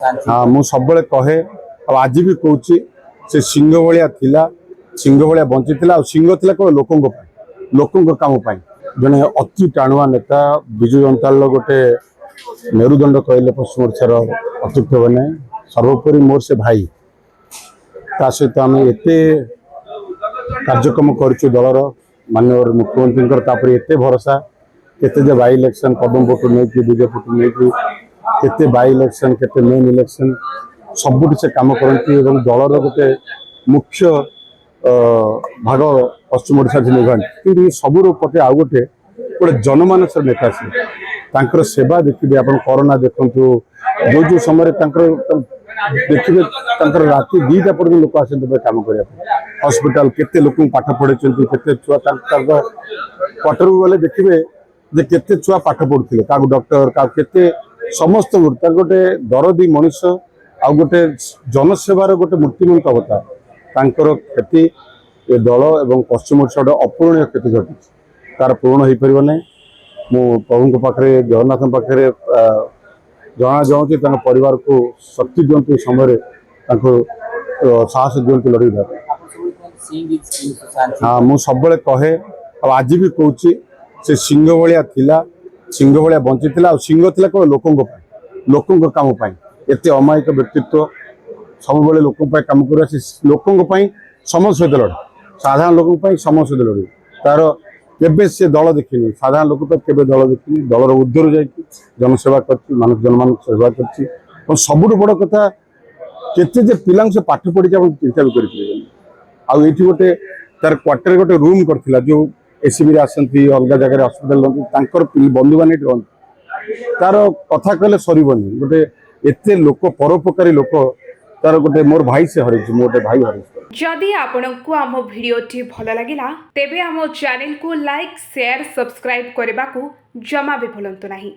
हाँ मु सब कहे आज भी कहूँ से सिंह भाया थिला सिंह भाया बंची सिंह थिला केवल लोकों काम जड़े अति टाणुआ नेता विजु जनता दल गोटे मेरुदंड कहले पश्चिम ओडार अत्युक्त बने सर्वोपरि मोर से भाई ता सहित आम एत कार्यक्रम करुँ दलर माननीय मुख्यमंत्री एत भरोसा केते बाई इलेक्शन पदमपुर नहीं विजयपुर नहीं केते बाई इलेक्शन केते मेन इलेक्शन सबुठ से कम करती दलर गोटे मुख्य भाग पश्चिम ओडा से निभाती कि सबुर प्रति आउ गोटे गोटे जनमानस नेता से सेवा देखिए आप कोरोना देखु जो जो समय देखिए राति 2टा पर्यटन लोक आस कम करने हॉस्पिटल केते लोक पाठ पढ़े केते छुआ क्वार्टर गले देखिए जे केते छुआ पाठ पढ़ुते क्या डॉक्टर क्या केते समस्त गोटे दरदी मनुष्य आ गोटे जनसेवार गोटे मूर्तिमंत अवतार क्षति ये दल एवं पश्चिम ओडा अपूरणीय क्षति घटी तार पूर्ण हो पार ना मु प्रभु पाखे जगन्नाथ पाखे जना चाहूँगी परिवार को शक्ति दिंतु समय साहस दिंतु लड़ी हाँ मु सब कहे आज भी कहूँ से सिंह भाया थिला सिंह भाया बंची सिंह थिला केवल लोकों काम एत अमायिक व्यक्तित्व सब लोक कम कर लोकों समझ सहित लड़े साधारण लोक समझ सहित लड़े तार केबे से दल देखनी साधारण लोक केबे दल देखनी दलर ऊर्ध्वर जा जनसेवा कर जनमान सेवा कर सबुठ बड़ कथा केते पिला से पाठ पढ़ी चिंता भी कर गोटे तार क्वार्टर गोटे रूम करथिला जो एसीबी आसती अलग जगह हस्पिटाल बंधु मान तार कथा कहले सरबनी गोटे एते लोक परोपकारी लोक तार गोटे मोर भाई से हर गोटे भाई हर जदि आपंक आम भिडी भल लगा तेब आम चैनल को लाइक शेयर सब्सक्राइब करने को जमा भी भूलु नहीं।